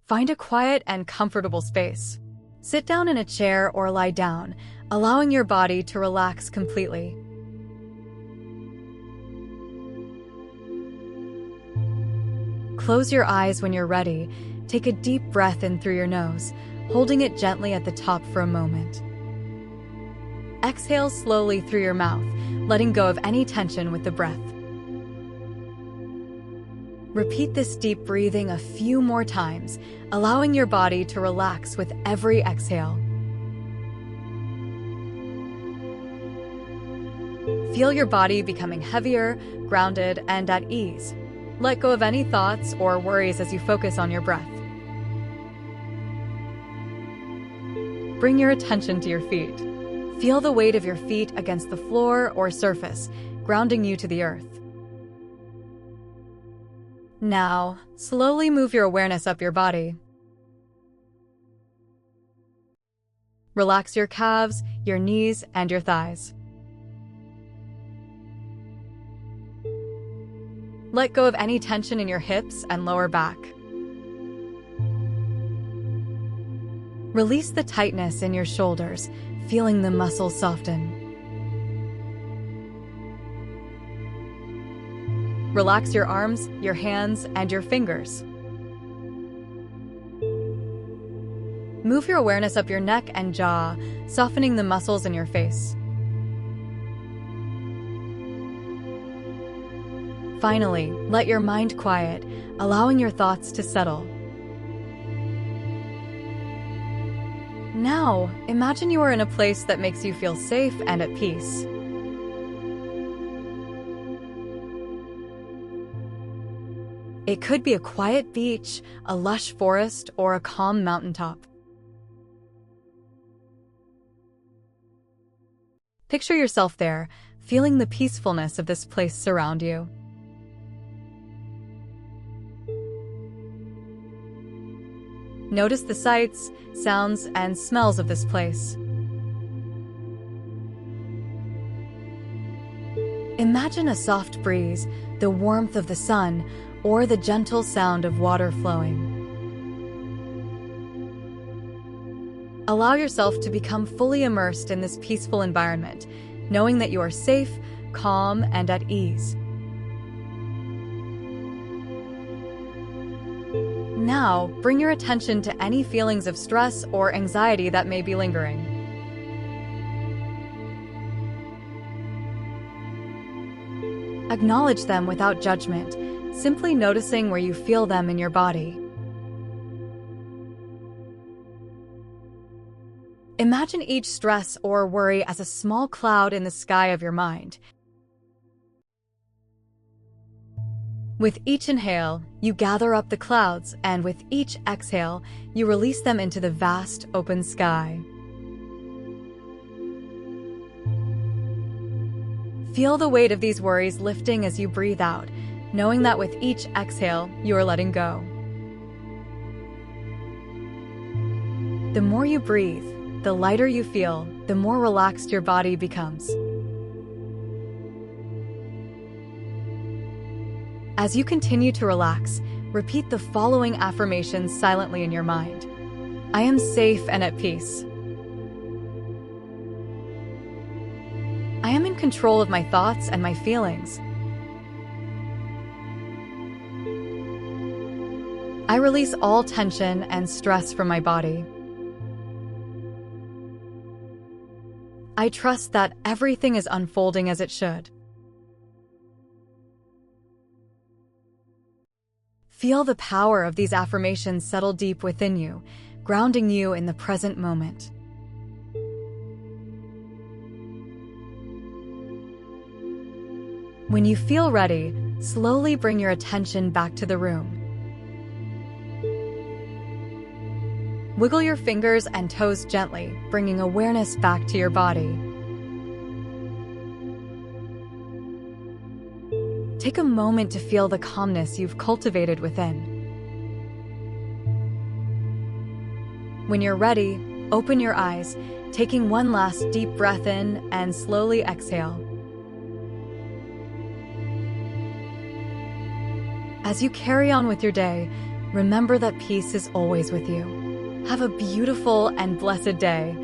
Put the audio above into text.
Find a quiet and comfortable space. Sit down in a chair or lie down, allowing your body to relax completely. Close your eyes when you're ready. Take a deep breath in through your nose, holding it gently at the top for a moment. Exhale slowly through your mouth, letting go of any tension with the breath. Repeat this deep breathing a few more times, allowing your body to relax with every exhale. Feel your body becoming heavier, grounded, and at ease. Let go of any thoughts or worries as you focus on your breath. Bring your attention to your feet. Feel the weight of your feet against the floor or surface, grounding you to the earth. Now, slowly move your awareness up your body. Relax your calves, your knees, and your thighs. Let go of any tension in your hips and lower back. Release the tightness in your shoulders, feeling the muscles soften. Relax your arms, your hands, and your fingers. Move your awareness up your neck and jaw, softening the muscles in your face. Finally, let your mind quiet, allowing your thoughts to settle. Now, imagine you are in a place that makes you feel safe and at peace. It could be a quiet beach, a lush forest, or a calm mountaintop. Picture yourself there, feeling the peacefulness of this place surround you. Notice the sights, sounds, and smells of this place. Imagine a soft breeze, the warmth of the sun, or the gentle sound of water flowing. Allow yourself to become fully immersed in this peaceful environment, knowing that you are safe, calm, and at ease. Now, bring your attention to any feelings of stress or anxiety that may be lingering. Acknowledge them without judgment, simply noticing where you feel them in your body. Imagine each stress or worry as a small cloud in the sky of your mind. With each inhale, you gather up the clouds, and with each exhale, you release them into the vast, open sky. Feel the weight of these worries lifting as you breathe out, knowing that with each exhale, you are letting go. The more you breathe, the lighter you feel, the more relaxed your body becomes. As you continue to relax, repeat the following affirmations silently in your mind. I am safe and at peace. I am in control of my thoughts and my feelings. I release all tension and stress from my body. I trust that everything is unfolding as it should. Feel the power of these affirmations settle deep within you, grounding you in the present moment. When you feel ready, slowly bring your attention back to the room. Wiggle your fingers and toes gently, bringing awareness back to your body. Take a moment to feel the calmness you've cultivated within. When you're ready, open your eyes, taking one last deep breath in and slowly exhale. As you carry on with your day, remember that peace is always with you. Have a beautiful and blessed day.